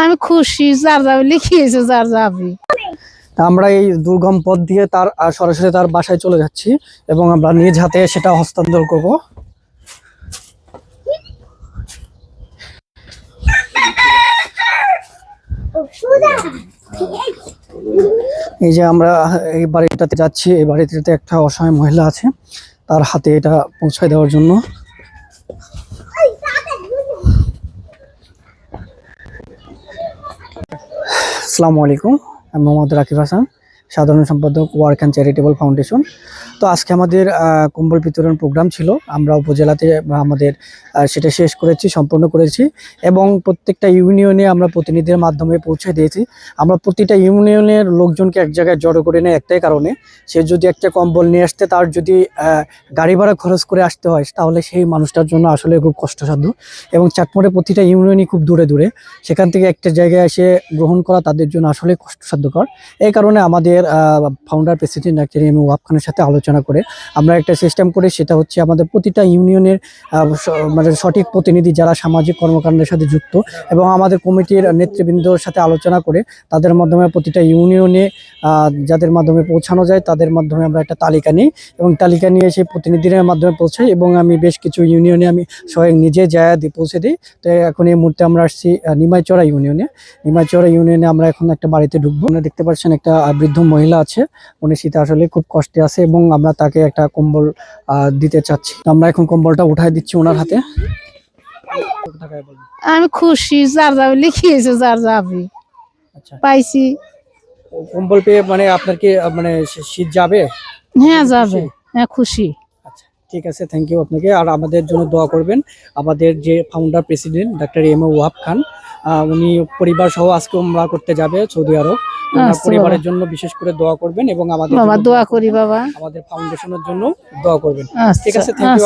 আমি খুশি, যার যাবে লিখিয়েছে, যার যাবে। আমরা এই দুর্গম পথ দিয়ে তার সরাসরি তার বাসায় চলে যাচ্ছি এবং আমরা নিজ হাতে সেটা হস্তান্তর করব। এই যে আমরা এই বাড়িটাতে যাচ্ছি, এই বাড়িটাতে একটা অসহায় মহিলা আছে, তার হাতে এটা পৌঁছায় দেওয়ার জন্য। আসসালামু আলাইকুম, আমি মোহাম্মদ রাকিব হাসান, সাধারণ সম্পাদক ওয়ার্ক অ্যান্ড চ্যারিটেবল ফাউন্ডেশন। তো আজকে আমাদের কম্বল বিতরণ প্রোগ্রাম ছিল, আমরা উপজেলাতে আমাদের সেটা শেষ করেছি, সম্পন্ন করেছি এবং প্রত্যেকটা ইউনিয়নে আমরা প্রতিনিধির মাধ্যমে পৌঁছে দিয়েছি। আমরা প্রতিটা ইউনিয়নের লোকজনকে এক জায়গায় জড়ো করে নেই একটাই কারণে, সে যদি একটা কম্বল নিয়ে আসতে তার যদি গাড়ি ভাড়া খরচ করে আসতে হয়, তাহলে সেই মানুষটার জন্য আসলে খুব কষ্টসাধ্য। এবং চাটমোড়ে প্রতিটা ইউনিয়নই খুব দূরে দূরে, সেখান থেকে একটা জায়গায় এসে গ্রহণ করা তাদের জন্য আসলে কষ্টসাধ্যকর। এই কারণে আমাদের founder president doctor M A Wahab খানের সাথে আলোচনা করে আমরা একটা সিস্টেম করি, সেটা হচ্ছে আমাদের প্রতিটা ইউনিয়নের মানে সঠিক প্রতিনিধি যারা সামাজিক কর্মকাণ্ডের সাথে যুক্ত এবং আমাদের কমিটির নেতৃবৃন্দর সাথে আলোচনা করে তাদের মাধ্যমে প্রতিটা ইউনিয়নে যাদের মাধ্যমে পৌঁছানো যায় তাদের মাধ্যমে আমরা একটা তালিকা নিই এবং তালিকা নিয়ে সেই প্রতিনিধিদের মাধ্যমে পৌঁছাই এবং আমি বেশ কিছু ইউনিয়নে আমি স্বয়ং নিজে যায় পৌঁছে দিই। তো এখন এই মুহূর্তে আমরা আসছি নিমাইচড়া ইউনিয়নে। নিমাইচড়া ইউনিয়নে আমরা এখন একটা বাড়িতে ঢুকবো। আপনারা দেখতে পাচ্ছেন একটা বৃদ্ধ মহিলা আছে, উনি শীতে আসলে খুব কষ্টে আছে এবং আমরা তাকে একটা কম্বল দিতে চাচ্ছি। আমরা এখন কম্বলটা উঠাই দিচ্ছি ওনার হাতে। আমি খুশি, যার যাবে লিখিয়েছে, যার যাবে। আচ্ছা, পাইছি। কম্বল পেয়ে মানে আপনার কি মানে শীত যাবে? হ্যাঁ যাবে, হ্যাঁ খুশি। আচ্ছা, ঠিক আছে, থ্যাংক ইউ আপনাকে। আর আমাদের জন্য দোয়া করবেন। আমাদের যে founder president doctor M A Wahab খান, উনি পরিবার সহ আজকে উমরা করতে যাবে সৌদি আরব। ওনার পরিবারের জন্য বিশেষ করে দোয়া করবেন এবং আমাদের বাবা দোয়া করি, বাবা আমাদের ফাউন্ডেশনের জন্য দোয়া করবেন। ঠিক আছে, থ্যাংক ইউ।